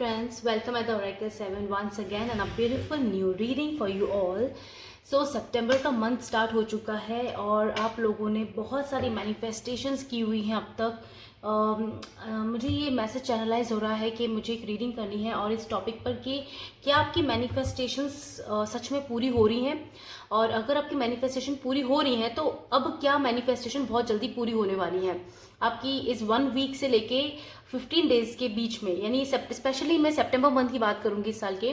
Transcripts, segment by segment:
friends, welcome at the Oracle 7 once again and a beautiful new reading for you all. So सितंबर का month start हो चुका है और आप लोगों ने बहुत सारी मैनिफेस्टेशंस की हुई हैं अब तक। मुझे ये मैसेज चैनलाइज हो रहा है कि मुझे एक रीडिंग करनी है और इस टॉपिक पर कि क्या आपकी मैनिफेस्टेशंस सच में पूरी हो रही हैं, और अगर आपकी मैनिफेस्टेशन पूरी हो रही हैं तो अब क्या मैनिफेस्टेशन बहुत जल्दी पूरी होने वाली है आपकी इस 1 वीक से लेके 15 डेज के बीच में, यानी स्पेशली मैं सितंबर मंथ की बात करूंगी इस साल के,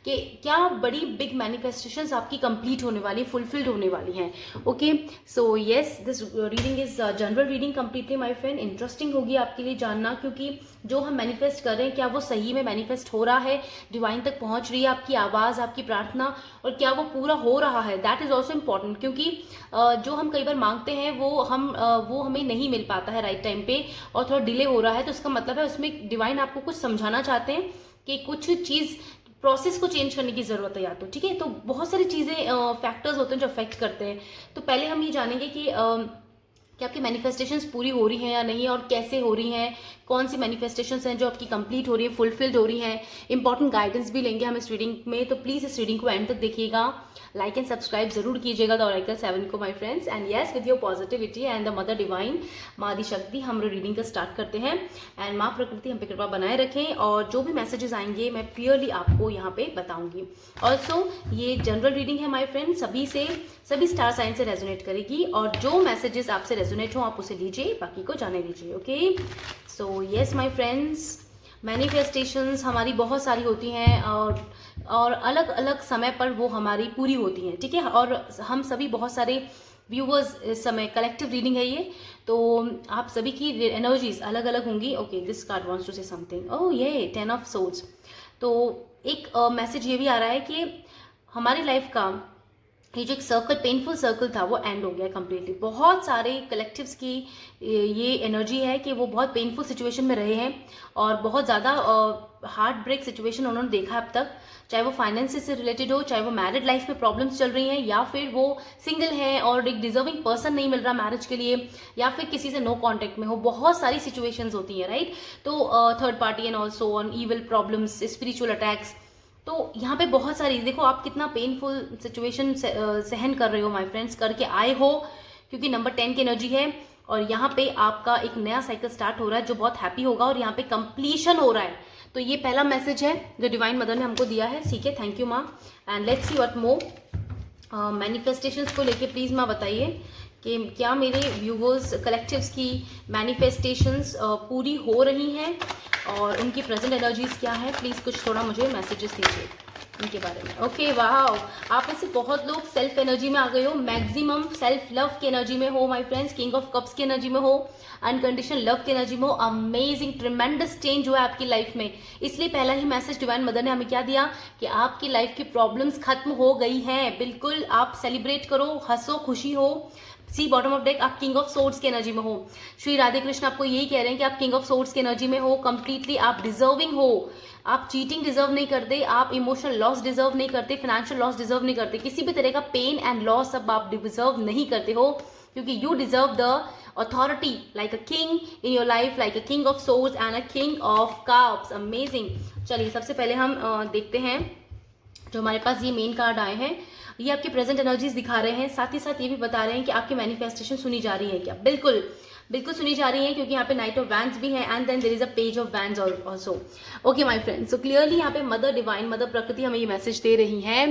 कि क्या बड़ी बिग मैनिफेस्टेशंस आपकी कंप्लीट होने वाली, फुलफिल्ड होने वाली हैं। Okay, so yes, this reading is general reading completely my friend. Interesting होगी आपके लिए जानना, क्योंकि जो हम मैनिफेस्ट कर रहे हैं क्या वो सही में मैनिफेस्ट हो रहा है, डिवाइन तक पहुंच रही है आपकी आवाज़, आपकी प्रार्थना, और क्या वो पूरा हो रहा है। दैट इज़ ऑल्सो इम्पॉर्टेंट, क्योंकि जो हम कई बार मांगते हैं वो हमें नहीं मिल पाता है राइट टाइम पे और थोड़ा डिले हो रहा है, तो इसका मतलब है उसमें डिवाइन आपको कुछ समझाना चाहते हैं कि कुछ चीज़ प्रोसेस को चेंज करने की जरूरत है या तो, ठीक है। तो बहुत सारी चीज़ें फैक्टर्स होते हैं जो अफेक्ट करते हैं। तो पहले हम ये जानेंगे कि क्या आपकी मैनिफेस्टेशंस पूरी हो रही हैं या नहीं, और कैसे हो रही हैं, कौन सी मैनिफेस्टेशंस हैं जो आपकी कंप्लीट हो रही है, फुलफिल्ड हो रही हैं। इंपॉर्टेंट गाइडेंस भी लेंगे हम इस रीडिंग में, तो प्लीज़ इस रीडिंग को एंड तक देखिएगा। लाइक एंड सब्सक्राइब जरूर कीजिएगा द ऑरेकल 7 को my friends. And yes, with your positivity and the mother divine माँ आदि शक्ति हम रीडिंग का स्टार्ट करते हैं। एंड माँ प्रकृति हम पे कृपा बनाए रखें, और जो भी मैसेजेस आएंगे मैं क्लियरली आपको यहाँ पे बताऊंगी। ऑल्सो ये जनरल रीडिंग है माय फ्रेंड, सभी स्टार साइन से रेजोनेट करेगी, और जो मैसेजेस आपसे रेजोनेट हो आप उसे लीजिए, बाकी को जाने दीजिए। Okay, so yes my friends, manifestations हमारी बहुत सारी होती हैं और अलग अलग समय पर वो हमारी पूरी होती हैं, ठीक है। और हम सभी बहुत सारे व्यूवर्स इस समय, कलेक्टिव रीडिंग है ये, तो आप सभी की एनर्जीज अलग अलग होंगी। Okay, this card wants to say something. Oh ये 10 ऑफ सोर्ड्स, तो एक मैसेज ये भी आ रहा है कि हमारी लाइफ का ये जो एक सर्कल, पेनफुल सर्कल था, वो एंड हो गया कम्प्लीटली। बहुत सारे कलेक्टिव्स की ये एनर्जी है कि वो बहुत पेनफुल सिचुएशन में रहे हैं और बहुत ज़्यादा हार्ट ब्रेक सिचुएशन उन्होंने देखा अब तक, चाहे वो फाइनेंस से रिलेटेड हो, चाहे वो मैरिड लाइफ में प्रॉब्लम्स चल रही हैं, या फिर वो सिंगल है और एक डिजर्विंग पर्सन नहीं मिल रहा मैरिज के लिए, या फिर किसी से नो कॉन्टेक्ट में हो। बहुत सारी सिचुएशंस होती हैं राइट। तो third party and also on evil problems, spiritual attacks, तो यहाँ पे बहुत सारी, देखो आप कितना पेनफुल सिचुएशन सहन कर रहे हो माय फ्रेंड्स, करके आए हो, क्योंकि नंबर 10 की एनर्जी है, और यहाँ पे आपका एक नया साइकिल स्टार्ट हो रहा है जो बहुत हैप्पी होगा, और यहाँ पे कंप्लीशन हो रहा है। तो ये पहला मैसेज है जो डिवाइन मदर ने हमको दिया है, ठीक है। थैंक यू माँ। And let's see what more. Manifestations को लेके प्लीज़ माँ बताइए कि क्या मेरे व्यूवर्स कलेक्टिव्स की मैनिफेस्टेशंस पूरी हो रही हैं और उनकी प्रेजेंट एनर्जीज क्या है। प्लीज़ कुछ थोड़ा मुझे मैसेजेस दीजिए उनके बारे में। ओके, वाह, आप में से बहुत लोग सेल्फ एनर्जी में आ गए हो, मैक्सिमम सेल्फ लव की एनर्जी में हो my friends, king of cups की एनर्जी में हो, अनकंडीशनल लव की एनर्जी में हो। अमेजिंग, ट्रिमेंडस चेंज हुआ है आपकी लाइफ में। इसलिए पहला ही मैसेज डिवाइन मदर ने हमें क्या दिया कि आपकी लाइफ की प्रॉब्लम्स खत्म हो गई हैं। बिल्कुल आप सेलिब्रेट करो, हंसो, खुशी हो। सी बॉटम ऑफ डेक, आप किंग ऑफ सोर्ड्स की एनर्जी में हो। श्री राधे कृष्ण आपको यही कह रहे हैं कि आप किंग ऑफ सोर्ड्स की एनर्जी में हो, कंप्लीटली आप डिजर्विंग हो। आप चीटिंग डिजर्व नहीं करते, आप इमोशनल लॉस डिजर्व नहीं करते, फाइनेंशियल लॉस डिजर्व नहीं करते, किसी भी तरह का पेन एंड लॉस अब आप डिजर्व नहीं करते हो, क्योंकि you deserve the authority like a king in your life, like a king of swords and a king of cups. Amazing. चलिए सबसे पहले हम देखते हैं जो हमारे पास ये मेन कार्ड आए हैं, ये आपकी प्रेजेंट एनर्जीज दिखा रहे हैं, साथ ही साथ ये भी बता रहे हैं कि आपकी मैनिफेस्टेशन सुनी जा रही है क्या। बिल्कुल बिल्कुल सुनी जा रही है, क्योंकि यहाँ पे नाइट ऑफ वैंड्स भी है and then there is a page of wands also. Okay my friends, so clearly यहाँ पे मदर डिवाइन, मदर प्रकृति हमें ये मैसेज दे रही है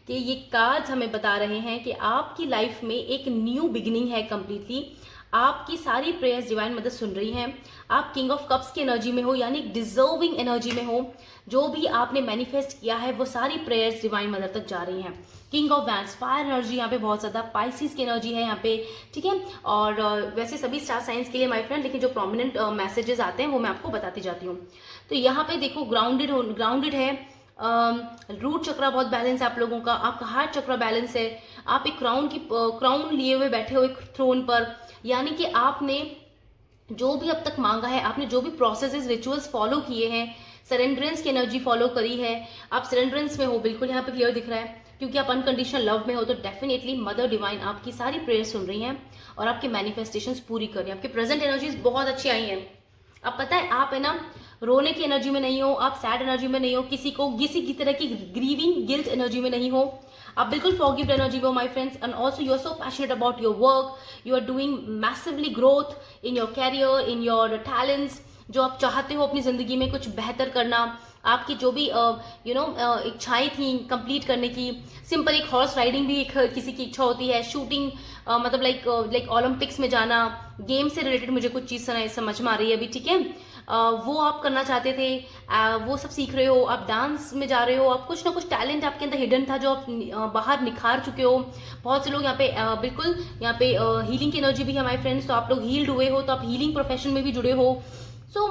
कि ये कार्ड्स हमें बता रहे हैं कि आपकी लाइफ में एक न्यू बिगिनिंग है कंप्लीटली। आपकी सारी प्रेयर्स डिवाइन मदर सुन रही हैं। आप किंग ऑफ कप्स की एनर्जी में हो, यानी डिजर्विंग एनर्जी में हो। जो भी आपने मैनिफेस्ट किया है वो सारी प्रेयर्स डिवाइन मदर तक जा रही हैं। King of wands, fire energy यहाँ पे बहुत ज़्यादा, पाइसिस की एनर्जी है यहाँ पे, ठीक है। और वैसे सभी स्टार साइंस के लिए माय फ्रेंड, लेकिन जो प्रोमिनेंट मैसेजेस आते हैं वो मैं आपको बताती जाती हूँ। तो यहाँ पे देखो ग्राउंडेड है, रूट चक्रा बहुत बैलेंस है आप लोगों का, आपका हार्ट चक्रा बैलेंस है, आप एक क्राउन लिए हुए बैठे हो एक थ्रोन पर, यानी कि आपने जो भी अब तक मांगा है, आपने जो भी प्रोसेसेस, रिचुअल्स फॉलो किए हैं, सरेंडरेंस की एनर्जी फॉलो करी है, आप सरेंडरेंस में हो, बिल्कुल यहाँ पे क्लियर दिख रहा है, क्योंकि आप अनकंडीशनल लव में हो। तो डेफिनेटली मदर डिवाइन आपकी सारी प्रेयर सुन रही हैं और आपके मैनिफेस्टेशंस पूरी कर रही हैं। आपकी प्रेजेंट एनर्जीज बहुत अच्छी आई हैं, अब पता है आप है ना रोने की एनर्जी में नहीं हो, आप सैड एनर्जी में नहीं हो, किसी की तरह की ग्रीविंग गिल्ट एनर्जी में नहीं हो, आप बिल्कुल फॉरगिव्ड एनर्जी में हो my friends. And also you are so passionate about your work, you are doing massively growth in your career, in your talents. जो आप चाहते हो अपनी जिंदगी में कुछ बेहतर करना, आपकी जो भी इच्छाएं थी कंप्लीट करने की, सिंपल एक हॉर्स राइडिंग भी एक किसी की इच्छा होती है, शूटिंग मतलब लाइक ओलंपिक्स में जाना, गेम से रिलेटेड मुझे कुछ चीज़ समझ में आ रही है अभी, ठीक है। वो आप करना चाहते थे, वो सब सीख रहे हो, आप डांस में जा रहे हो, आप कुछ ना कुछ टैलेंट आपके अंदर हिडन था जो आप बाहर निखार चुके हो। बहुत से लोग यहाँ पे बिल्कुल यहाँ पे हीलिंग की एनर्जी भी है हमारे फ्रेंड्स, तो आप लोग हील्ड हुए हो, तो आप हीलिंग प्रोफेशन में भी जुड़े हो। सो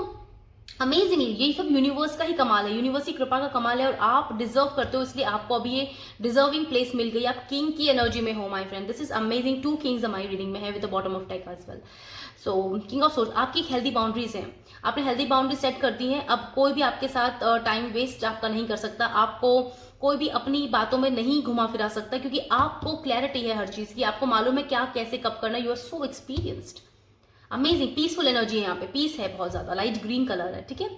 अमेजिंगली ये सब यूनिवर्स का ही कमाल है, यूनिवर्स की कृपा का कमाल है, और आप डिजर्व करते हो, इसलिए आपको अभी ये डिजर्विंग प्लेस मिल गई। आप किंग की एनर्जी में हो my friend, this is amazing. 2 kings हमारी रीडिंग में है with the bottom of deck as well. So king of swords, आपकी हेल्दी बाउंड्रीज हैं, आपने हेल्दी बाउंड्री सेट कर दी हैं। अब कोई भी आपके साथ टाइम वेस्ट आपका नहीं कर सकता, आपको कोई भी अपनी बातों में नहीं घुमा फिरा सकता, क्योंकि आपको क्लैरिटी है हर चीज की, आपको मालूम है क्या कैसे कब करना। You are so experienced, amazing peaceful energy है यहाँ पे, पीस है बहुत ज्यादा, लाइट ग्रीन कलर है, ठीक है।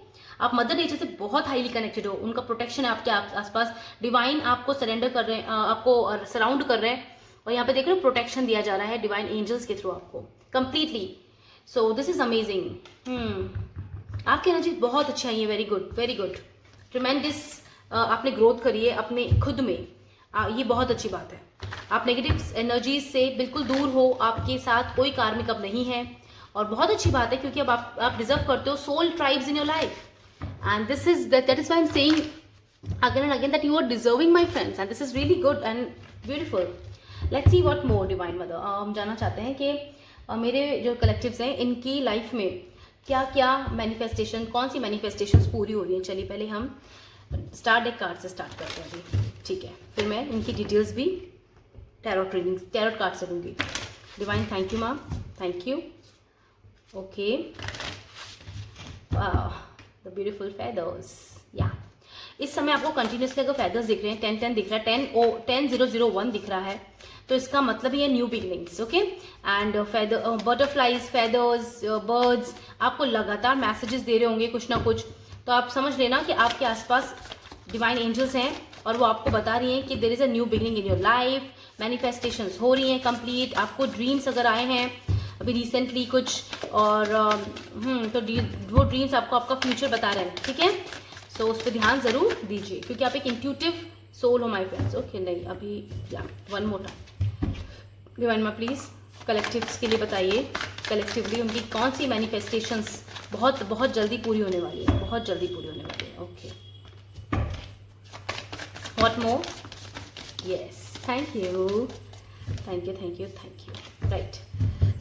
आप मदर नेचर से बहुत हाईली कनेक्टेड हो, उनका प्रोटेक्शन है आपके आसपास, डिवाइन आपको सरेंडर कर रहे हैं, आपको सराउंड कर रहे हैं, और यहाँ पे देख रहे हो प्रोटेक्शन दिया जा रहा है डिवाइन एंजल्स के थ्रू आपको completely. So this is amazing. आपकी एनर्जी बहुत अच्छी आई है, very good very good, tremendous. आपने ग्रोथ करी है अपने खुद में, ये बहुत अच्छी बात है। आप नेगेटिव एनर्जी से बिल्कुल दूर हो, आपके साथ कोई कार्मिक अब नहीं है, और बहुत अच्छी बात है, क्योंकि अब आप डिजर्व करते हो soul tribes in your life, and this is that is why I am saying again and again that you are deserving my friends, and this is really good and beautiful. Let's see what more divine mother. हम जानना चाहते हैं कि मेरे जो collectives हैं इनकी life में क्या क्या मैनिफेस्टेशन, कौन सी मैनिफेस्टेशंस पूरी हो रही हैं। चलिए पहले हम स्टार डेक कार्ड से स्टार्ट करते हैं अभी, ठीक है, फिर मैं इनकी डिटेल्स भी टैरोट रीडिंग टैरोट कार्ड से दूंगी। Divine thank you ma'am, thank you. Okay, the beautiful feathers, या इस समय आपको कंटिन्यूसली अगर फेदर्स दिख रहे हैं, 10-10 दिख रहा है, 10-0-0-1 दिख रहा है, तो इसका मतलब ये new beginnings, okay. And feather butterflies, feathers, birds आपको लगातार मैसेजेस दे रहे होंगे कुछ ना कुछ, तो आप समझ लेना कि आपके आसपास डिवाइन एंजल्स हैं, और वो आपको बता रही हैं कि there is a new beginning in your life, manifestations हो रही हैं कंप्लीट। आपको ड्रीम्स अगर आए हैं अभी रिसेंटली कुछ, और तो वो ड्रीम्स आपको आपका फ्यूचर बता रहे हैं, ठीक है। सो उस पर ध्यान जरूर दीजिए, क्योंकि आप एक इंट्यूटिव सोल हो माय फ्रेंड्स, ओके। नहीं अभी, या वन मोर टाइम डिवाइन माँ प्लीज कलेक्टिव्स के लिए बताइए, कलेक्टिवली उनकी कौन सी मैनिफेस्टेशंस बहुत बहुत जल्दी पूरी होने वाली है, बहुत जल्दी पूरी होने वाली है, okay. What more, yes, thank you thank you thank you thank you, right.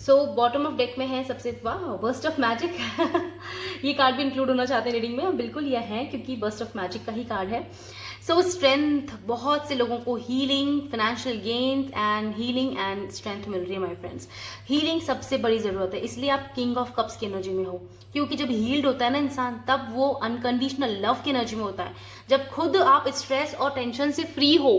So bottom of deck में है सबसे, वाह, बर्स्ट ऑफ मैजिक ये कार्ड भी इंक्लूड होना चाहते हैं रीडिंग में, बिल्कुल यह है, क्योंकि बर्स्ट ऑफ मैजिक का ही कार्ड है। सो स्ट्रेंथ, बहुत से लोगों को healing, financial gains and healing and strength मिल रही है माय फ्रेंड्स। हीलिंग सबसे बड़ी जरूरत है, इसलिए आप किंग ऑफ कप्स की एनर्जी में हो, क्योंकि जब हील्ड होता है ना इंसान, तब वो अनकंडीशनल लव की एनर्जी में होता है। जब खुद आप स्ट्रेस और टेंशन से फ्री हो,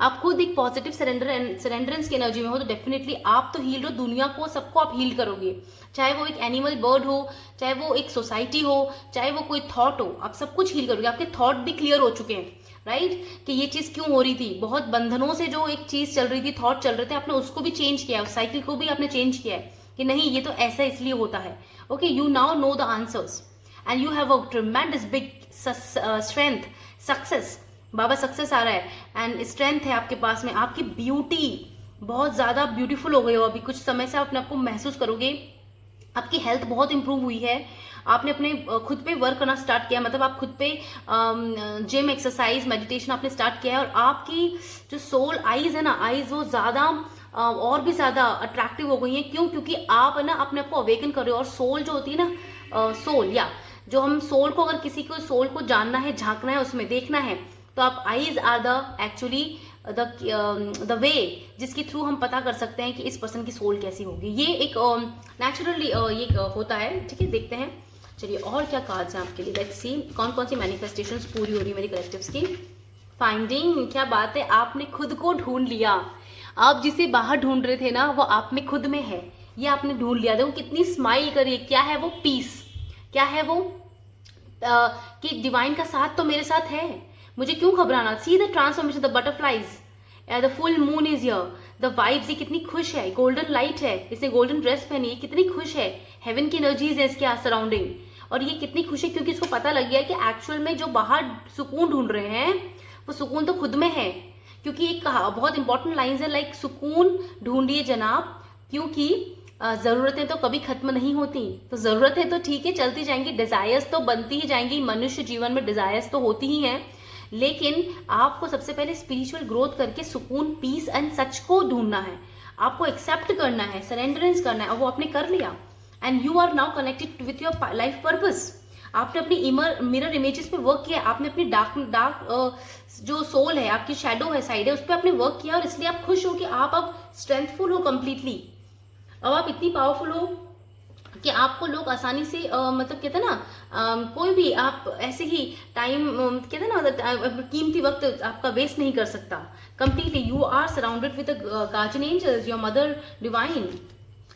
आप खुद एक पॉजिटिव सरेंडरेंस की एनर्जी में हो, तो डेफिनेटली आप तो हील्ड हो, दुनिया को सबको आप हील करोगे, चाहे वो एक एनिमल बर्ड हो, चाहे वो एक सोसाइटी हो, चाहे वो कोई थॉट हो, आप सब कुछ हील करोगे। आपके थॉट भी क्लियर हो चुके हैं, राइट, कि ये चीज क्यों हो रही थी, बहुत बंधनों से जो एक चीज चल रही थी, थॉट चल रहे थे, आपने उसको भी चेंज किया है, उस साइकिल को भी आपने चेंज किया है कि नहीं ये तो ऐसा इसलिए होता है, okay. You now know the answers and you have a tremendous big strength, success, बाबा सक्सेस आ रहा है, एंड स्ट्रेंथ है आपके पास में। आपकी ब्यूटी बहुत ज्यादा ब्यूटीफुल हो गई हो, अभी कुछ समय से अपने आपको महसूस करोगे। आपकी हेल्थ बहुत इंप्रूव हुई है, आपने अपने खुद पे वर्क करना स्टार्ट किया, मतलब आप खुद पे जिम, एक्सरसाइज, मेडिटेशन आपने स्टार्ट किया है, और आपकी जो सोल आईज है ना, आईज वो ज्यादा और भी ज्यादा अट्रैक्टिव हो गई हैं। क्यों? क्योंकि आप है ना अपने आप को अवेकन कर रहे हो, और सोल जो होती है ना, सोल, या जो हम सोल को, अगर किसी को सोल को जानना है, झांकना है, उसमें देखना है, तो आप eyes are the actually the way जिसके थ्रू हम पता कर सकते हैं कि इस पर्सन की सोल कैसी होगी। ये एक नेचुरली ये होता है, ठीक है। देखते हैं, चलिए और क्या कार्ड्स हैं आपके लिए, लेट्स सी कौन कौन सी मैनिफेस्टेशंस पूरी हो रही है मेरी कलेक्टिव्स की। फाइंडिंग, क्या बात है, आपने खुद को ढूंढ लिया। आप जिसे बाहर ढूंढ रहे थे ना, वो आप में खुद में है, ये आपने ढूंढ लिया। देखो कितनी स्माइल करिए, क्या है वो, पीस, क्या है वो? कि डिवाइन का साथ तो मेरे साथ है, मुझे क्यों घबराना। See the transformation, the butterflies, the full moon is here, the vibes, ये कितनी खुश है, गोल्डन लाइट है, इसने गोल्डन ड्रेस पहनी है, कितनी खुश है, हेवन की एनर्जीज है इसके सराउंडिंग, और ये कितनी खुश है क्योंकि इसको पता लग गया कि एक्चुअल में जो बाहर सुकून ढूंढ रहे हैं वो सुकून तो खुद में है। क्योंकि एक बहुत इंपॉर्टेंट लाइन्स है, लाइक सुकून ढूंढिए जनाब, क्योंकि ज़रूरतें तो कभी खत्म नहीं होती। तो ज़रूरतें तो ठीक है चलती जाएंगी, डिज़ायर्स तो बनती ही जाएंगी, मनुष्य जीवन में डिज़ायर्स तो होती ही हैं, लेकिन आपको सबसे पहले स्पिरिचुअल ग्रोथ करके सुकून, पीस एंड सच को ढूंढना है, आपको एक्सेप्ट करना है, सरेंडरेंस करना है, और वो आपने कर लिया। And you are now connected with your life purpose. आपने अपनी मिरर इमेजेस पे वर्क किया, आपने अपनी डार्क जो सोल है, आपकी शेडो है, साइड है, उस पर आपने वर्क किया, और इसलिए आप खुश हो कि आप अब स्ट्रेंथफुल हो कंप्लीटली। अब आप इतनी पावरफुल हो कि आपको लोग आसानी से मतलब कहते हैं ना, कोई भी आप ऐसे ही टाइम कहते हैं ना, कीमती वक्त आपका वेस्ट नहीं कर सकता completely. You are surrounded with guardian angels, your mother divine.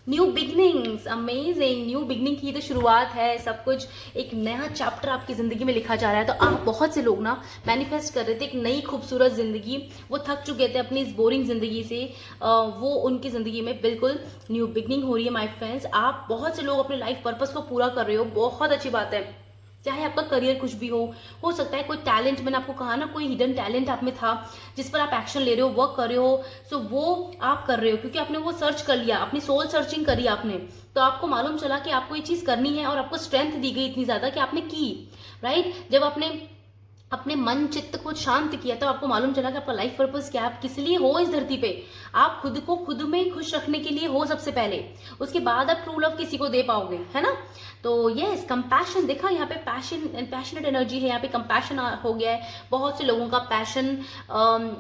New beginnings, amazing, new beginning की तो शुरुआत है, सब कुछ एक नया चैप्टर आपकी ज़िंदगी में लिखा जा रहा है। तो आप बहुत से लोग ना मैनिफेस्ट कर रहे थे एक नई खूबसूरत ज़िंदगी, वो थक चुके थे अपनी इस बोरिंग ज़िंदगी से, वो उनकी ज़िंदगी में बिल्कुल न्यू बिगनिंग हो रही है माय फ्रेंड्स। आप बहुत से लोग अपने लाइफ पर्पस को पूरा कर रहे हो, बहुत अच्छी बात है। चाहे आपका करियर कुछ भी हो सकता है कोई टैलेंट, मैंने आपको कहा ना, कोई हिडन टैलेंट आप में था जिस पर आप एक्शन ले रहे हो, वर्क कर रहे हो, सो वो आप कर रहे हो क्योंकि आपने वो सर्च कर लिया, अपनी सोल सर्चिंग करी आपने, तो आपको मालूम चला कि आपको ये चीज़ करनी है, और आपको स्ट्रेंथ दी गई इतनी ज़्यादा कि आपने की, राइट। जब आपने अपने मन चित्त को शांत किया तो आपको मालूम चला कि आपका लाइफ पर्पस क्या है, आप किस लिए हो इस धरती पे। आप खुद को खुद में खुश रखने के लिए हो सबसे पहले, उसके बाद आप ट्रू लव किसी को दे पाओगे, है ना। तो यस, कंपैशन, देखा यहाँ पे पैशन, पैशनेट एनर्जी है यहाँ पे, कंपैशन हो गया है, बहुत से लोगों का पैशन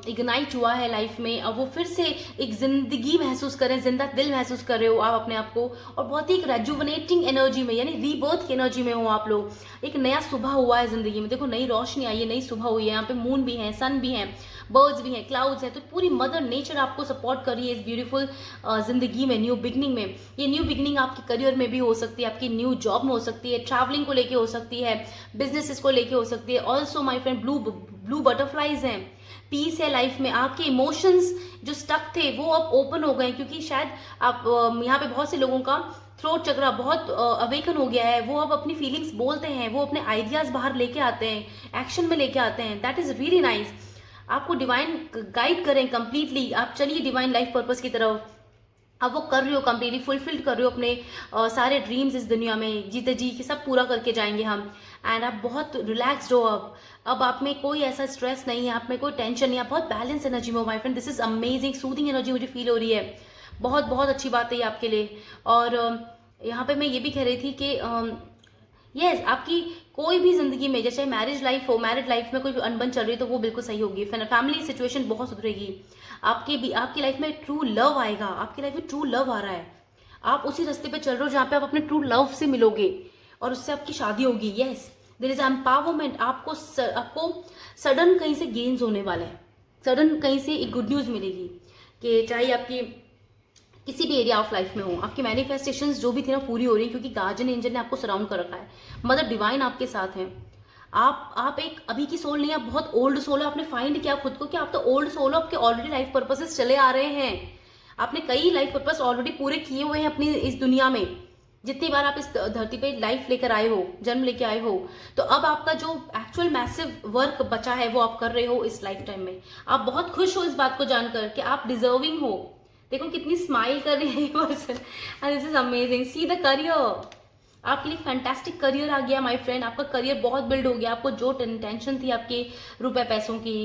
इग्नाइट हुआ है लाइफ में, अब वो फिर से एक जिंदगी महसूस करें, जिंदा दिल महसूस कर रहे हो आप अपने आप को, और बहुत ही एक रेजुवनेटिंग एनर्जी में, यानी रीबर्थ की एनर्जी में हो आप लोग। एक नया सुबह हुआ है जिंदगी में, देखो नई रोशनी आई है, नई सुबह हुई है, यहाँ पे मून भी है, सन भी है, बर्ड्स भी हैं, क्लाउड्स हैं, तो पूरी मदर नेचर आपको सपोर्ट कर रही है इस ब्यूटीफुल जिंदगी में, न्यू बिगनिंग में। ये न्यू बिगनिंग आपके करियर में भी हो सकती है, आपकी न्यू जॉब में हो सकती है, ट्रैवलिंग को लेके हो सकती है, बिजनेसेस को लेके हो सकती है। Also my friend, blue butterflies हैं, पीस है लाइफ में, आपके इमोशंस जो स्टक थे वो अब ओपन हो गए, क्योंकि शायद आप यहाँ पे बहुत से लोगों का थ्रोट चक्रा बहुत अवेकन हो गया है, वो अब अपनी फीलिंग्स बोलते हैं, वो अपने आइडियाज बाहर लेके आते हैं, एक्शन में लेके आते हैं। That is really nice. आपको डिवाइन गाइड करें कंप्लीटली, आप चलिए डिवाइन लाइफ पर्पस की तरफ, अब वो कर रहे हो कंप्लीटली, फुलफिल्ड कर रहे हो अपने सारे ड्रीम्स इस दुनिया में, जीते जी के सब पूरा करके जाएंगे हम। एंड आप बहुत रिलैक्सड हो अब आप में कोई ऐसा स्ट्रेस नहीं है, आप में कोई टेंशन नहीं है, आप बहुत बैलेंस एनर्जी में हो my friend. This is amazing, soothing energy मुझे फील हो रही है, बहुत बहुत अच्छी बात है ये आपके लिए। और यहाँ पे मैं ये भी कह रही थी कि यस, आपकी कोई भी जिंदगी में, जैसे मैरिज लाइफ हो, मैरिड लाइफ में कोई अनबन चल रही है तो वो बिल्कुल सही होगी, फैमिली सिचुएशन बहुत सुधरेगी, आपकी लाइफ में ट्रू लव आएगा, आपकी लाइफ में ट्रू लव आ रहा है, आप उसी रास्ते पे चल रहे हो जहाँ पे आप अपने ट्रू लव से मिलोगे और उससे आपकी शादी होगी। यस, देयर इज एम्पावरमेंट, आपको सडन कहीं से गेन्स होने वाले हैं, सडन कहीं से एक गुड न्यूज़ मिलेगी कि चाहे आपकी किसी भी एरिया ऑफ लाइफ में हो, आपकी मैनिफेस्टेशंस जो भी थी ना पूरी हो रही है, क्योंकि गार्जियन एंजल ने आपको सराउंड कर रखा है, मदर डिवाइन आपके साथ हैं। आप एक अभी की सोल नहीं, आप बहुत ओल्ड सोल है, आपने फाइंड किया खुद को कि आप तो ओल्ड सोल हो, आपके ऑलरेडी लाइफ पर्पसेस चले आ रहे हैं, आपने कई लाइफ पर्पस ऑलरेडी पूरे किए हुए हैं अपनी इस दुनिया में, जितनी बार आप इस धरती पे लाइफ लेकर आए हो, जन्म लेके आए हो, तो अब आपका जो एक्चुअल मैसिव वर्क बचा है वो आप कर रहे हो इस लाइफ टाइम में। आप बहुत खुश हो इस बात को जानकर कि आप डिजर्विंग हो। देखो कितनी स्माइल कर रही है ये person, and this is amazing. See the career, आपके लिए फैंटास्टिक करियर आ गया माय फ्रेंड, आपका करियर बहुत बिल्ड हो गया, आपको जो टेंशन थी आपके रुपए पैसों की,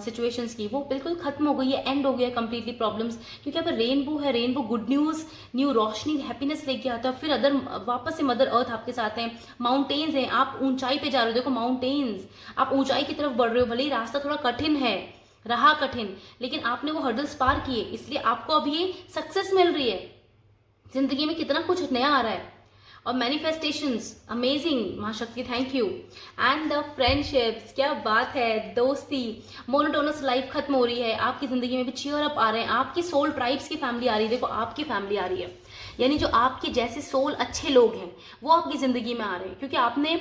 सिचुएशंस की, वो बिल्कुल खत्म हो गई है, एंड हो गया कंप्लीटली प्रॉब्लम्स, क्योंकि अब रेनबो है, रेनबो गुड न्यूज़, न्यू रोशनी, हैप्पीनेस लेके आता है। फिर वापस से मदर अर्थ आपके साथ हैं, माउंटेन्स हैं, आप ऊंचाई पे जा रहे हो, देखो माउंटेन्स, आप ऊंचाई की तरफ बढ़ रहे हो, भले ही रास्ता थोड़ा कठिन है, रहा कठिन, लेकिन आपने वो हर्डल्स पार किए, इसलिए आपको अब ये सक्सेस मिल रही है, जिंदगी में कितना कुछ नया आ रहा है। और मैनिफेस्टेशंस अमेजिंग, माँ शक्ति thank you. And the friendships, क्या बात है, दोस्ती, मोनोटोनस लाइफ खत्म हो रही है, आपकी जिंदगी में भी चीयर अप आ रहे हैं, आपकी सोल ट्राइब्स की फैमिली आ रही है, देखो आपकी फैमिली आ रही है, यानी जो आपके जैसे सोल अच्छे लोग हैं वो आपकी जिंदगी में आ रहे हैं, क्योंकि आपने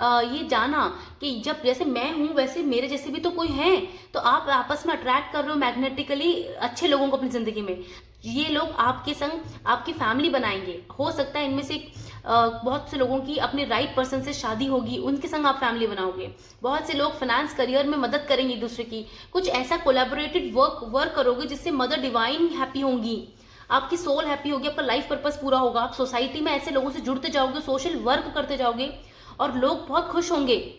ये जाना कि जब जैसे मैं हूं वैसे मेरे जैसे भी तो कोई है, तो आप आपस में अट्रैक्ट कर रहे हो मैग्नेटिकली अच्छे लोगों को अपनी जिंदगी में। ये लोग आपके संग आपकी फैमिली बनाएंगे, हो सकता है इनमें से बहुत से लोगों की अपने राइट पर्सन से शादी होगी, उनके संग आप फैमिली बनाओगे। बहुत से लोग फाइनेंस करियर में मदद करेंगे एक दूसरे की, कुछ ऐसा कोलैबोरेटेड वर्क करोगे जिससे मदर डिवाइन हैप्पी होंगी, आपकी सोल हैप्पी होगी, आपका लाइफ पर्पस पूरा होगा, आप सोसाइटी में ऐसे लोगों से जुड़ते जाओगे, सोशल वर्क करते जाओगे और लोग बहुत खुश होंगे,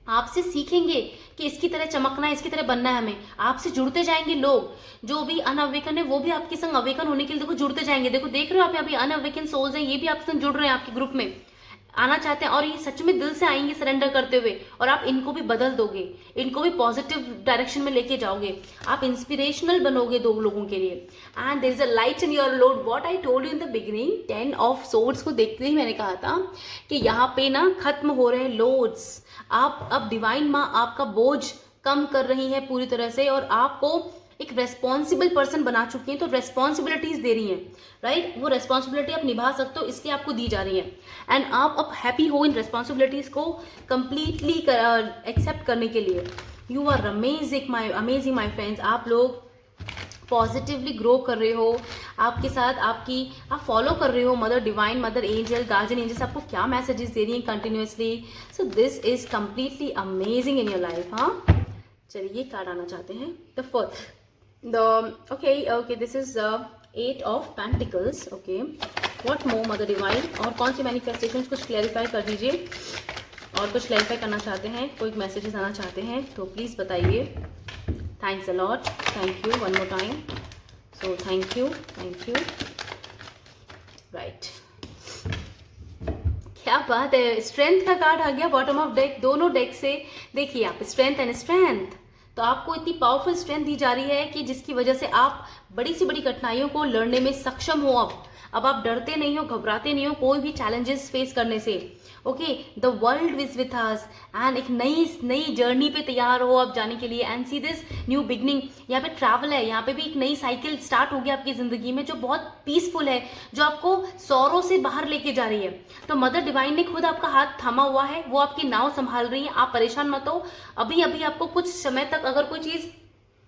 आपसे सीखेंगे कि इसकी तरह चमकना है, इसकी तरह बनना है हमें। आपसे जुड़ते जाएंगे लोग, जो भी अनअवेकन है वो भी आपके संग अवेकन होने के लिए देखो जुड़ते जाएंगे। देखो देख रहे हो आप, यहाँ पे अनअवेकन सोल्स हैं, ये भी आपके संग जुड़ रहे हैं, आपके ग्रुप में आना चाहते हैं और ये सच में दिल से आएंगे सरेंडर करते हुए, और आप इनको भी बदल दोगे, इनको भी पॉजिटिव डायरेक्शन में लेके जाओगे, आप इंस्पिरेशनल बनोगे दो लोगों के लिए। And there is a light in your load, what I told you in the beginning, 10 of swords को देखते ही मैंने कहा था कि यहाँ पे ना खत्म हो रहे हैं लोड्स, आप अब डिवाइन माँ आपका बोझ कम कर रही है पूरी तरह से, और आपको एक रेस्पॉन्सिबल पर्सन बना चुकी हैं, तो रेस्पॉन्सिबिलिटीज दे रही हैं, राइट, वो रेस्पॉन्सिबिलिटी आप निभा सकते हो इसलिए आपको दी जा रही है। एंड आप अब हैप्पी हो इन रेस्पॉन्सिबिलिटीज को कंप्लीटली एक्सेप्ट करने के लिए। You are amazing my friends, आप लोग पॉजिटिवली ग्रो कर रहे हो, आपके साथ आप फॉलो कर रहे हो mother divine, mother angel, guardian angels आपको क्या मैसेजेस दे रही हैं continuously. So this is completely amazing in your life. हाँ चलिए ये कार्ड आना चाहते हैं, the first okay, this is 8 of Pentacles. Okay, what more mother divine, और कौन सी मैनिफेस्टेशंस कुछ क्लैरिफाई कर दीजिए, और कुछ क्लैरिफाई करना चाहते हैं, कोई मैसेजेस आना चाहते हैं तो प्लीज़ बताइए। Thanks a lot, thank you one more time, so thank you right. क्या बात है, स्ट्रेंथ का कार्ड आ गया बॉटम ऑफ डेक, दोनों डेक से देखिए आप स्ट्रेंथ एंड स्ट्रेंथ, तो आपको इतनी पावरफुल स्ट्रेंथ दी जा रही है कि जिसकी वजह से आप बड़ी से बड़ी कठिनाइयों को लड़ने में सक्षम हो। अब आप डरते नहीं हो, घबराते नहीं हो कोई भी चैलेंजेस फेस करने से। Okay, the world is with us, and एक नई जर्नी पे तैयार हो आप जाने के लिए। And see this new beginning, यहाँ पे ट्रैवल है, यहाँ पे भी एक नई साइकिल स्टार्ट होगी आपकी जिंदगी में जो बहुत पीसफुल है, जो आपको सौरों से बाहर लेके जा रही है। तो मदर डिवाइन ने खुद आपका हाथ थामा हुआ है, वो आपकी नाव संभाल रही है, आप परेशान मत हो। अभी आपको कुछ समय तक अगर कोई चीज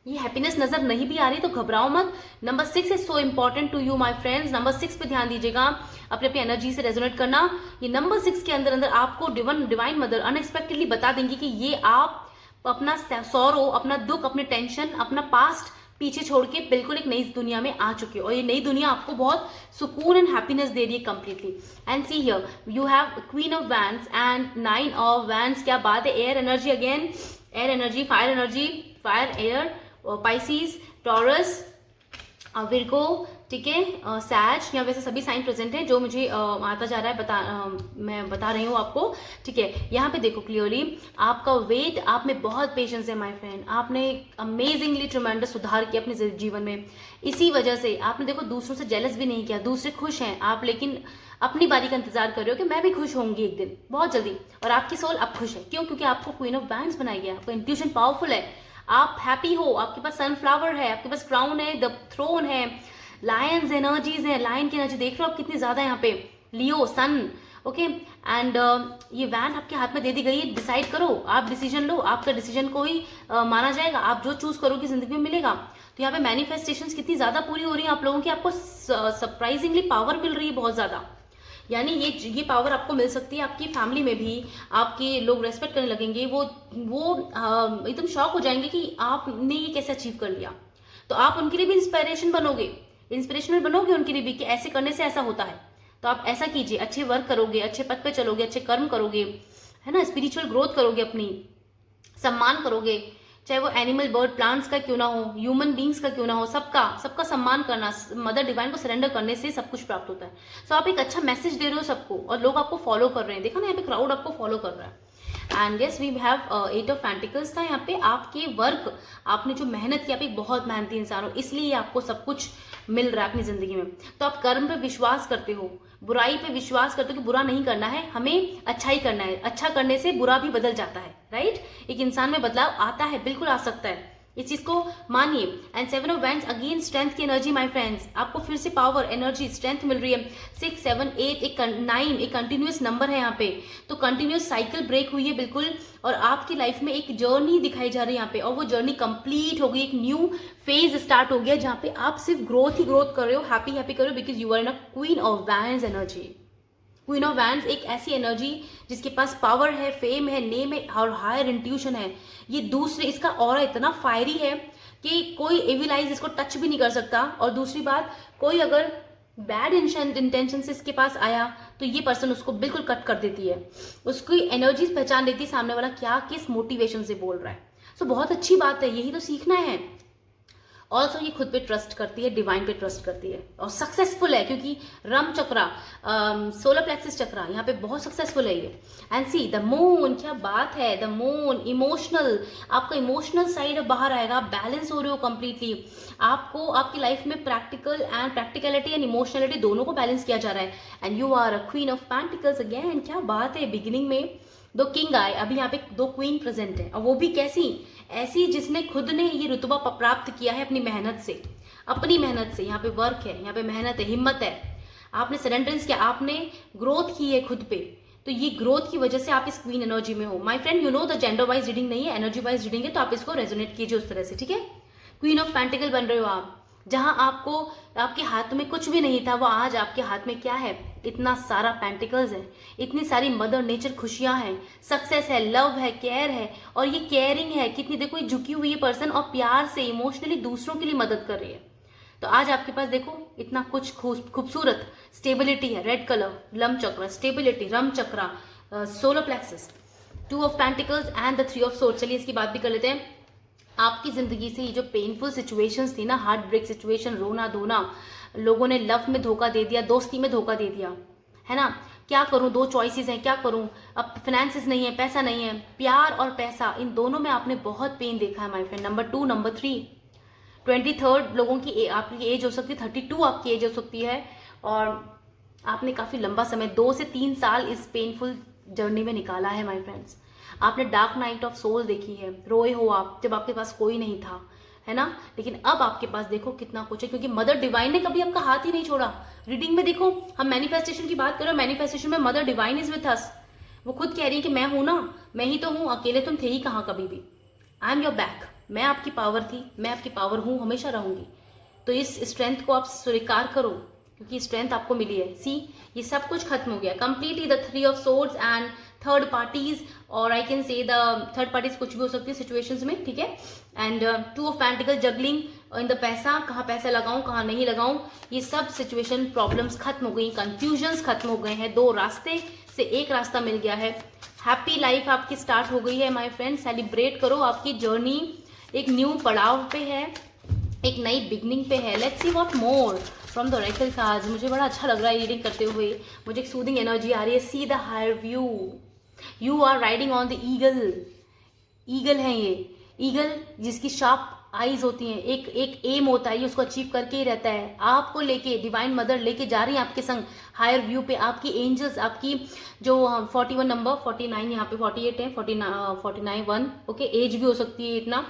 ये हैप्पीनेस नजर नहीं भी आ रही तो घबराओ मत। Number 6 is so important to you my friends, number 6 पे ध्यान दीजिएगा, अपनी अपनी एनर्जी से रेजोनेट करना। ये नंबर 6 के अंदर आपको डिवाइन मदर अनएक्सपेक्टेडली बता देंगी कि ये आप अपना सौरो, अपना दुख, अपने टेंशन, अपना पास्ट पीछे छोड़ के बिल्कुल एक नई दुनिया में आ चुके हो, और ये नई दुनिया आपको बहुत सुकून एंड हैप्पीनेस दे रही है completely. And see here you have queen of wands and 9 of wands, क्या बात है, air energy again, air energy, fire air, Pisces, taurus, Virgo, ठीक है, सैज, यहाँ वैसे सभी साइन प्रेजेंट हैं जो मुझे आता जा रहा है, मैं बता रही हूँ आपको, ठीक है। यहाँ पे देखो क्लियरली आपका वेट, आप में बहुत पेशेंस है माय फ्रेंड, आपने अमेजिंगली ट्रिमेंडस सुधार किया अपने जीवन में। इसी वजह से आपने देखो दूसरों से जेलस भी नहीं किया, दूसरे खुश हैं आप, लेकिन अपनी बारी का इंतजार कर रहे हो कि मैं भी खुश होंगी एक दिन बहुत जल्दी, और आपकी सोल अब खुश है। क्यों? क्योंकि आपको क्वीन ऑफ वैंड्स बनाया गया, आपका इंट्यूशन पावरफुल है, आप हैप्पी हो, आपके पास सनफ्लावर है, आपके पास क्राउन है, द थ्रोन है, लायंस एनर्जीज है, लायन की एनर्जी देख रहे हो आप कितनी ज्यादा है यहाँ पे, लियो सन, ओके। एंड ये वैन आपके हाथ में दे दी गई है, डिसाइड करो, आप डिसीजन लो, आपका डिसीजन को ही माना जाएगा, आप जो चूज करोगे जिंदगी में मिलेगा। तो यहाँ पे मैनिफेस्टेशंस कितनी ज्यादा पूरी हो रही है आप लोगों की, आपको सरप्राइजिंगली पावर मिल रही है बहुत ज्यादा, यानी ये पावर आपको मिल सकती है, आपकी फैमिली में भी आपके लोग रेस्पेक्ट करने लगेंगे, वो एकदम शॉक हो जाएंगे कि आपने ये कैसे अचीव कर लिया। तो आप उनके लिए भी इंस्पिरेशनल बनोगे उनके लिए भी कि ऐसे करने से ऐसा होता है, तो आप ऐसा कीजिए, अच्छे वर्क करोगे, अच्छे पद पे चलोगे, अच्छे कर्म करोगे, है ना, स्पिरिचुअल ग्रोथ करोगे, अपनी सम्मान करोगे, चाहे वो एनिमल, बर्ड, प्लांट्स का क्यों ना हो, ह्यूमन बींग्स का क्यों ना हो, सबका सम्मान करना, मदर डिवाइन को सरेंडर करने से सब कुछ प्राप्त होता है। सो आप एक अच्छा मैसेज दे रहे हो सबको, और लोग आपको फॉलो कर रहे हैं, देखो ना यहाँ पे क्राउड आपको फॉलो कर रहा है। And yes we have 8 of pentacles था यहाँ पे। आपके वर्क, आपने जो मेहनत की, आप एक बहुत मेहनती इंसान हो, इसलिए आपको सब कुछ मिल रहा है अपनी जिंदगी में। तो आप कर्म पे विश्वास करते हो, बुराई पे विश्वास करते हो कि बुरा नहीं करना है, हमें अच्छा ही करना है। अच्छा करने से बुरा भी बदल जाता है, राइट? एक इंसान में बदलाव आता है, बिल्कुल आ सकता है, इस चीज को मानिए। And 7 of wands again strength की एनर्जी माय फ्रेंड्स, आपको फिर से पावर, एनर्जी, स्ट्रेंथ मिल रही है। 6 7 8 एक 9 एक कंटिन्यूस नंबर है यहाँ पे, तो कंटिन्यूस साइकिल ब्रेक हुई है बिल्कुल, और आपकी लाइफ में एक जर्नी दिखाई जा रही है यहाँ पे, और वो जर्नी कंप्लीट हो गई, एक न्यू फेज स्टार्ट हो गया जहाँ पे आप सिर्फ ग्रोथ ही ग्रोथ कर रहे हो, हैप्पी हैप्पी कर रहे हो, because you are in a queen of wands energy. Queen of wands एक ऐसी एनर्जी जिसके पास पावर है, फेम है, नेम है और हायर इंट्यूशन है। ये दूसरे, इसका ऑरा इतना फायरी है कि कोई एविल आइज इसको टच भी नहीं कर सकता। और दूसरी बात, कोई अगर बैड इंटेंशन से इसके पास आया तो ये पर्सन उसको बिल्कुल कट कर देती है, उसकी एनर्जीज पहचान लेती है सामने वाला क्या किस मोटिवेशन से बोल रहा है। सो बहुत अच्छी बात है, यही तो सीखना है। ऑल्सो ये खुद पे ट्रस्ट करती है, डिवाइन पे ट्रस्ट करती है, और सक्सेसफुल है क्योंकि रम चक्रा, सोलर प्लेक्सिस चक्रा यहाँ पे बहुत सक्सेसफुल है ये। एंड सी द मून, क्या बात है, द मून इमोशनल, आपका इमोशनल साइड बाहर आएगा, आप बैलेंस हो रहे हो कंप्लीटली। आपको आपकी लाइफ में प्रैक्टिकलिटी एंड इमोशनलिटी दोनों को बैलेंस किया जा रहा है। And you are a queen of pentacles again, क्या बात है। बिगिनिंग में 2 किंग आए, अभी यहाँ पे 2 क्वीन प्रेजेंट है, और वो भी कैसी, ऐसी जिसने खुद ने ये रुतबा प्राप्त किया है अपनी मेहनत से, अपनी मेहनत से। यहाँ पे वर्क है, यहाँ पे मेहनत है, हिम्मत है, आपने सरेंडरेंस किया, आपने ग्रोथ की है खुद पे, तो ये ग्रोथ की वजह से आप इस क्वीन एनर्जी में हो। My friend, you know the gender wise reading नहीं है, एनर्जी वाइज रीडिंग है, तो आप इसको रेजोनेट कीजिए उस तरह से, ठीक है। क्वीन ऑफ पेंटिकल बन रहे हो आप, जहां आपको आपके हाथ में कुछ भी नहीं था, वो आज आपके हाथ में क्या है, इतना सारा पेंटिकल्स है, इतनी सारी मदर नेचर खुशियां हैं, सक्सेस है, लव है, केयर है, और ये केयरिंग है कितनी, देखो ये झुकी हुई है पर्सन और प्यार से इमोशनली दूसरों के लिए मदद कर रही है। तो आज आपके पास देखो इतना कुछ खूबसूरत स्टेबिलिटी है, रेड कलर, लम चक्र, stability, rum chakra, solar plexus, 2 of pentacles and the 3 of swords. चलिए इसकी बात भी कर लेते हैं। आपकी जिंदगी से ये जो पेनफुल सिचुएशंस थी ना, हार्ट ब्रेक सिचुएशन, रोना धोना, लोगों ने लव में धोखा दे दिया, दोस्ती में धोखा दे दिया, है ना, क्या करूं, 2 चॉइसेस हैं, क्या करूं, अब फाइनेंसिस नहीं है, पैसा नहीं है, प्यार और पैसा, इन दोनों में आपने बहुत पेन देखा है माय फ्रेंड। नंबर 2, नंबर 3, 23 लोगों की आपकी एज हो सकती है, 32 आपकी एज हो सकती है, और आपने काफी लंबा समय 2 से 3 साल इस पेनफुल जर्नी में निकाला है माय फ्रेंड्स। आपने डार्क नाइट ऑफ सोल देखी है, रोए हो आप जब आपके पास कोई नहीं था, है ना, लेकिन अब आपके पास देखो कितना कुछ है, क्योंकि मदर डिवाइन ने कभी आपका हाथ ही नहीं छोड़ा। रीडिंग में देखो, हम मैनिफेस्टेशन की बात करें, मैनिफेस्टेशन में mother divine is with us, वो खुद कह रही है कि मैं हूं ना, मैं ही तो हूं, अकेले तुम थे ही कहाँ कभी भी, आई एम योर बैक, मैं आपकी पावर थी, मैं आपकी पावर हूं, हमेशा रहूंगी। तो इस स्ट्रेंथ को आप स्वीकार करो, क्योंकि स्ट्रेंथ आपको मिली है। सी, ये सब कुछ खत्म हो गया completely, the 3 of swords and third parties, और I can say the third parties कुछ भी हो सकती है सिचुएशंस में, ठीक है। And 2 of pentacle, juggling in the पैसा, कहाँ पैसा लगाऊं कहाँ नहीं लगाऊं, ये सब सिचुएशन प्रॉब्लम्स खत्म हो गई, कंफ्यूजन्स खत्म हो गए हैं, 2 रास्ते से एक रास्ता मिल गया है, हैप्पी लाइफ आपकी स्टार्ट हो गई है माय फ्रेंड। सेलिब्रेट करो, आपकी जर्नी एक न्यू पड़ाव पे है, एक नई बिगनिंग पे है। Let's see what more from the Oracle cards. मुझे बड़ा अच्छा लग रहा है रीडिंग करते हुए, मुझे एक सूदिंग एनर्जी आ रही है। See the higher view, you are riding on the eagle, eagle है ये, ईगल जिसकी शार्प आईज होती हैं, एक एम होता है, ये उसको अचीव करके ही रहता है। आपको लेके डिवाइन मदर लेके जा रही है आपके संग हायर व्यू पे, आपकी एंजल्स, आपकी जो 41 नंबर, 49 यहाँ पे 48 है, 49 1, ओके, एज भी हो सकती है इतना,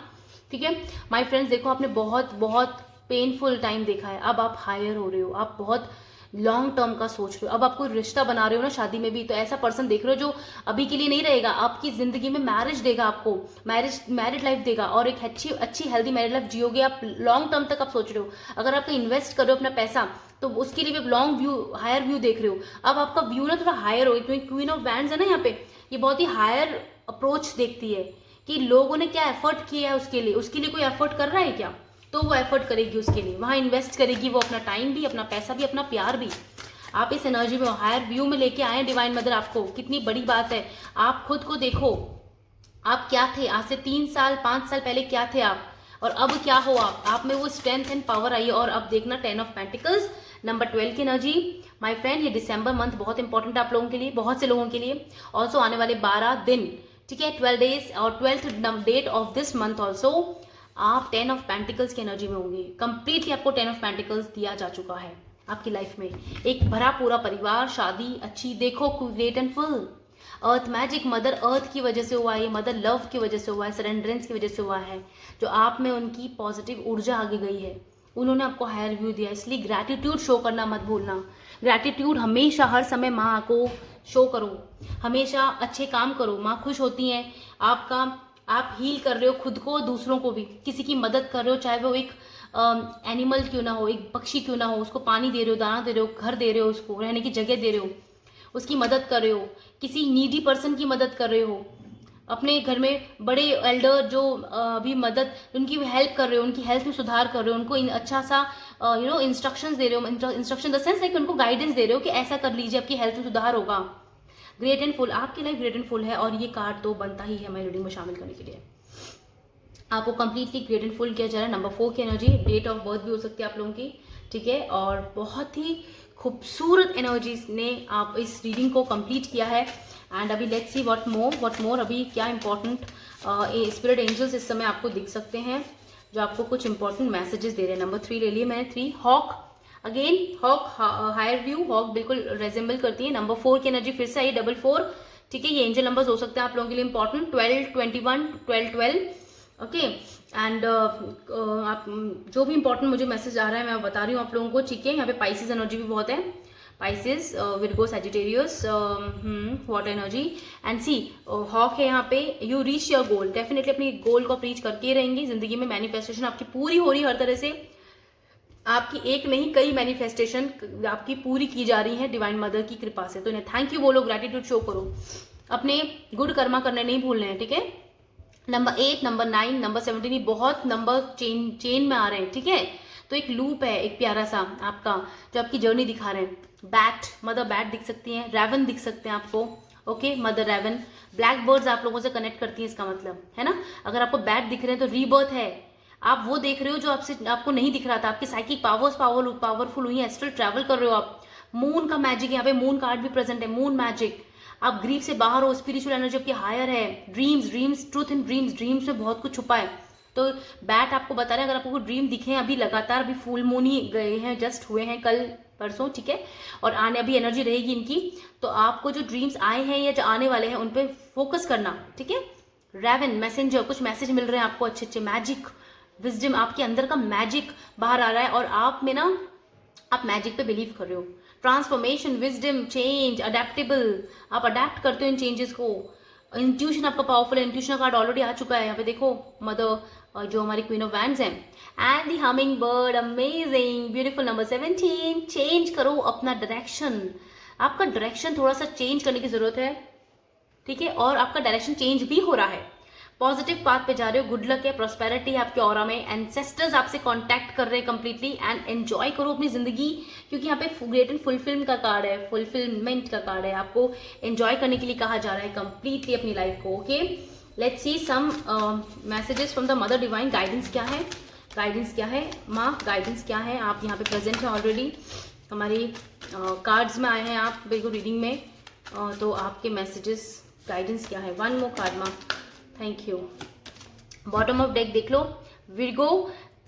ठीक है माय फ्रेंड्स। देखो आपने बहुत बहुत पेनफुल टाइम देखा है, अब आप हायर हो रहे हो, आप बहुत लॉन्ग टर्म का सोच रहे हो, अब आप कोई रिश्ता बना रहे हो ना शादी में भी, तो ऐसा पर्सन देख रहे हो जो अभी के लिए नहीं रहेगा, आपकी जिंदगी में मैरिज देगा, आपको मैरिड लाइफ देगा, और एक अच्छी हेल्दी मैरिड लाइफ जियोगे आप, लॉन्ग टर्म तक आप सोच रहे हो। अगर आप इन्वेस्ट कर रहे हो अपना पैसा, तो उसके लिए भी लॉन्ग व्यू, हायर व्यू देख रहे हो। अब आपका व्यू ना थोड़ा हायर हो, क्योंकि क्वीन ऑफ वैंड्स है ना यहाँ पे, ये बहुत ही हायर अप्रोच देखती है कि लोगों ने क्या एफर्ट किया है उसके लिए कोई एफर्ट कर रहा है क्या, तो वो एफर्ट करेगी उसके लिए, वहां इन्वेस्ट करेगी वो, अपना टाइम भी, अपना पैसा भी, अपना प्यार भी। आप इस एनर्जी में हायर व्यू में लेके आए डिवाइन मदर आपको, कितनी बड़ी बात है। आप खुद को देखो, आप क्या थे आज से 3 साल 5 साल पहले, क्या थे आप, और अब क्या हो आप में वो स्ट्रेंथ एंड पावर आई है। और अब देखना 10 ऑफ पेंटिकल्स, नंबर 12 की एनर्जी माय फ्रेंड, ये दिसंबर मंथ बहुत इंपॉर्टेंट है आप लोगों के लिए, बहुत से लोगों के लिए। ऑल्सो आने वाले 12 दिन ठीक है, 12 डेज और 12th date of this month also आप 10 ऑफ पेंटिकल्स की एनर्जी में होंगे। कंप्लीटली आपको 10 ऑफ पेंटिकल्स दिया जा चुका है आपकी लाइफ में। एक भरा पूरा परिवार, शादी अच्छी, देखो great and full. Earth magic mother earth की वजह से हुआ है, मदर लव की वजह से हुआ है, सरेंडरेंस की वजह से हुआ है, जो आप में उनकी पॉजिटिव ऊर्जा आगे गई है, उन्होंने आपको हायर व्यू दिया। इसलिए ग्रैटिट्यूड शो करना मत भूलना। ग्रैटिट्यूड हमेशा हर समय माँ को शो करो, हमेशा अच्छे काम करो, माँ खुश होती हैं। आप हील कर रहे हो खुद को, दूसरों को भी, किसी की मदद कर रहे हो, चाहे वो एक एनिमल क्यों ना हो, एक पक्षी क्यों ना हो, उसको पानी दे रहे हो, दाना दे रहे हो, घर दे रहे हो, उसको रहने की जगह दे रहे हो, उसकी मदद कर रहे हो, किसी नीडी पर्सन की मदद कर रहे हो, अपने घर में बड़े एल्डर जो अभी मदद, उनकी हेल्प कर रहे हो, उनकी हेल्थ में सुधार कर रहे हो, उनको अच्छा सा इंस्ट्रक्शंस दे रहे हो, इंस्ट्रक्शन द सेंस लाइक उनको गाइडेंस दे रहे हो कि ऐसा कर लीजिए, आपकी हेल्थ में सुधार होगा। ग्रेट एंड फुल, आपकी लाइफ ग्रेट एंड फुल है और ये कार्ड तो बनता ही है हमारी रीडिंग में शामिल करने के लिए। आपको कंप्लीटली ग्रेट एंड फुल किया जा रहा है। नंबर 4 की एनर्जी, डेट ऑफ बर्थ भी हो सकती है आप लोगों की, ठीक है, और बहुत ही खूबसूरत एनर्जीज ने आप इस रीडिंग को कंप्लीट किया है। एंड अभी लेट्स सी व्हाट मोर अभी क्या इंपॉर्टेंट स्पिरिट एंजल्स इस समय आपको दिख सकते हैं जो आपको कुछ इंपॉर्टेंट मैसेजेस दे रहे हैं। नंबर 3 ले लिए मैंने, 3 hawk, again hawk, higher view, hawk बिल्कुल रेजेंबल करती है। नंबर 4 की एनर्जी फिर से आई, 44, ठीक है, ये एंजल नंबर्स हो सकते हैं आप लोगों के लिए इंपॉर्टेंट, 12, 21, 12, 12, ओके। एंड आप जो भी इंपॉर्टेंट मुझे मैसेज आ रहा है मैं बता रही हूँ आप लोगों को, ठीक है। यहाँ पे पाइसिस एनर्जी भी बहुत है, Pisces, Virgo, Sagittarius, water energy and see hawk है यहाँ पे। You reach your goal, definitely अपनी गोल को आप रीच करके रहेंगे। जिंदगी में मैनिफेस्टेशन आपकी पूरी हो रही है, हर तरह से आपकी एक नहीं कई मैनिफेस्टेशन आपकी पूरी की जा रही है डिवाइन मदर की कृपा से। तो इन्हें थैंक यू बोलो, ग्रेटिट्यूड शो करो, अपने गुड कर्मा करने नहीं भूलने हैं, ठीक है। नंबर 8, नंबर 9, नंबर 17, बहुत नंबर चेन में आ रहे हैं, ठीक है। तो एक लूप है एक प्यारा सा आपका जो आपकी जर्नी दिखा रहे हैं। बैट, मदर बैट दिख सकती हैं, रेवन दिख सकते हैं आपको, okay, mother raven. Black birds आप लोगों से कनेक्ट करती हैं, इसका मतलब है ना। अगर आपको बैट दिख रहे हैं तो रीबर्थ है, आप वो देख रहे हो जो आपको नहीं दिख रहा था, आपकी साइकिक पावर्स पावरफुल हुई है, एस्ट्रल ट्रैवल कर रहे हो आप। मून का मैजिक, यहाँ पे मून कार्ड भी प्रेजेंट है, मून मैजिक। आप ग्रीफ से बाहर हो, स्पिरिचुअल एनर्जी आपकी हायर है। ड्रीम्स, ट्रूथ इन ड्रीम्स में बहुत कुछ छुपा है। तो बैट आपको बता रहे हैं, अगर आपको ड्रीम दिखे हैं अभी लगातार, अभी फुल मून ही गए हैं, जस्ट हुए हैं कल परसों, ठीक है, और आने अभी एनर्जी रहेगी इनकी, तो आपको जो ड्रीम्स आए हैं या जो आने वाले हैं उन पर फोकस करना, ठीक है। रेवन, मैसेंजर, कुछ मैसेज मिल रहे हैं आपको अच्छे मैजिक, विजडम, आपके अंदर का मैजिक बाहर आ रहा है और आप में ना, आप मैजिक पे बिलीव कर रहे हो। ट्रांसफॉर्मेशन, विजडम, चेंज, अडेप्टेबल, आप अडेप्ट करते हो इन चेंजेस को। इंट्यूशन आपका पावरफुल है, इंट्यूशन कार्ड ऑलरेडी आ चुका है यहाँ पे, देखो मदर जो हमारी क्वीन ऑफ वैंड्स हैं। And the humming bird, amazing, beautiful. Number 17, change करो अपना डायरेक्शन, आपका डायरेक्शन थोड़ा सा चेंज करने की जरूरत है, ठीक है, और आपका डायरेक्शन चेंज भी हो रहा है, पॉजिटिव पाथ पे जा रहे हो, गुड लक है, प्रॉस्पेरिटी है आपके ऑरा में, एंसेस्टर्स आपसे कांटेक्ट कर रहे हैं कंप्लीटली। एंड एंजॉय करो अपनी जिंदगी, क्योंकि यहाँ पे ग्रेट एंड फुलफिलमेंट का कार्ड है, फुलफिलमेंट का कार्ड है, आपको एंजॉय करने के लिए कहा जा रहा है कंप्लीटली अपनी लाइफ को, okay. Let's see some messages from the mother divine. Guidance क्या है, गाइडेंस क्या है माँ, गाइडेंस क्या है। आप यहाँ पे प्रेजेंट है ऑलरेडी, हमारी कार्ड्स में आए हैं आप बिल्कुल रीडिंग में, तो आपके मैसेजेस गाइडेंस क्या है। 1 मोर कार्ड माँ, thank you. Bottom of deck देख लो, Virgo,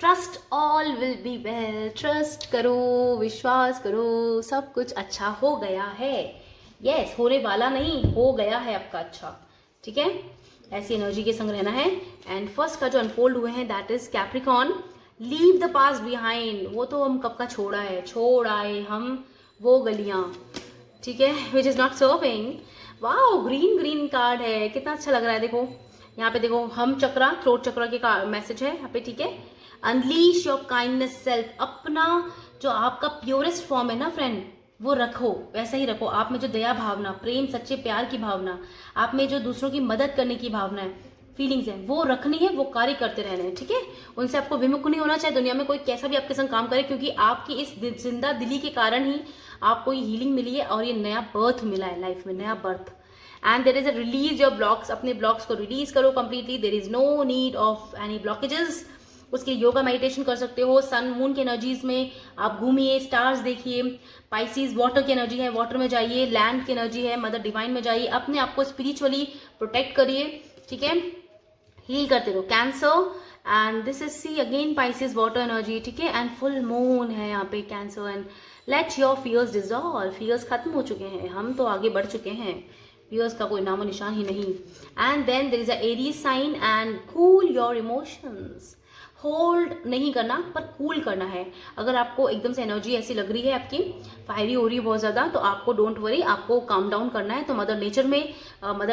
trust all will be well, trust करो, विश्वास करो, सब कुछ अच्छा हो गया है। यस, होने वाला नहीं, हो गया है आपका अच्छा, ठीक है, ऐसी एनर्जी के संग रहना है। एंड फर्स्ट का जो अनफोल्ड हुए हैं that is Capricorn, leave the past behind, वो तो हम कब का छोड़ा है, छोड़ आए हम वो गलियां, ठीक है, which is not serving. Wow, green card है, कितना अच्छा लग रहा है, देखो यहाँ पे देखो, हम चक्रा, थ्रोट चक्रा के मैसेज है यहाँ पे, ठीक है। अनलीश योर काइंडनेस सेल्फ, अपना जो आपका प्योरेस्ट फॉर्म है ना फ्रेंड, वो रखो, वैसा ही रखो। आप में जो दया भावना, प्रेम, सच्चे प्यार की भावना, आप में जो दूसरों की मदद करने की भावना है, फीलिंग्स है, वो रखनी है, वो कार्य करते रहने हैं, ठीक है। उनसे आपको विमुख नहीं होना चाहिए, दुनिया में कोई कैसा भी आपके संग काम करे, क्योंकि आपकी इस जिंदा दिली के कारण ही आपको ये हीलिंग मिली है और ये नया बर्थ मिला है लाइफ में, नया birth. And there is a release your blocks, अपने ब्लॉक्स को रिलीज करो completely, there is no need of any blockages. उसके लिए योगा मेडिटेशन कर सकते हो। सन मून की एनर्जीज में आप घूमिए, स्टार्स देखिए। पाइसिस वाटर की एनर्जी है, वाटर में जाइए। लैंड की एनर्जी है, मदर डिवाइन में जाइए। अपने आप को स्पिरिचुअली प्रोटेक्ट करिए, ठीक है, हील करते रहो। Cancer and this is see again Pisces water energy, ठीक है, एंड फुल मून है यहाँ पे Cancer. And let your fears dissolve, fears खत्म हो चुके हैं, हम तो आगे बढ़ चुके हैं, फियर्स का कोई नामो निशान ही नहीं। And then there is a Aries sign and cool your emotions, hold नहीं करना पर कूल करना है। अगर आपको एकदम से एनर्जी ऐसी लग रही है आपकी फायरी हो रही है बहुत ज़्यादा, तो आपको डोंट वरी, आपको काम डाउन करना है। तो मदर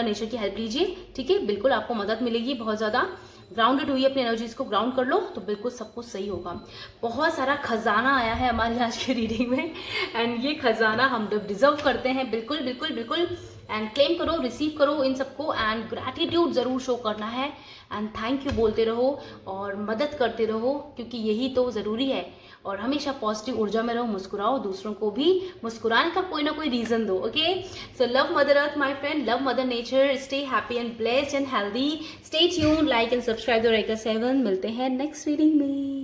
नेचर की हेल्प लीजिए, ठीक है, बिल्कुल आपको मदद मिलेगी बहुत ज़्यादा। ग्राउंडेड हुई अपनी एनर्जीज को ग्राउंड कर लो तो बिल्कुल सब कुछ सही होगा। बहुत सारा खजाना आया है हमारी आज की रीडिंग में, एंड ये खजाना हम डिजर्व करते हैं, बिल्कुल बिल्कुल बिल्कुल। एंड क्लेम करो, रिसीव करो इन सबको, एंड ग्रैटिट्यूड ज़रूर शो करना है, एंड थैंक यू बोलते रहो और मदद करते रहो, क्योंकि यही तो ज़रूरी है। और हमेशा पॉजिटिव ऊर्जा में रहो, मुस्कुराओ, दूसरों को भी मुस्कुराने का कोई ना कोई रीज़न दो। Okay, so love mother earth my friend, love mother nature, stay happy and blessed and healthy, stay tuned, like and subscribe the Rekha 7। मिलते हैं नेक्स्ट रीडिंग में।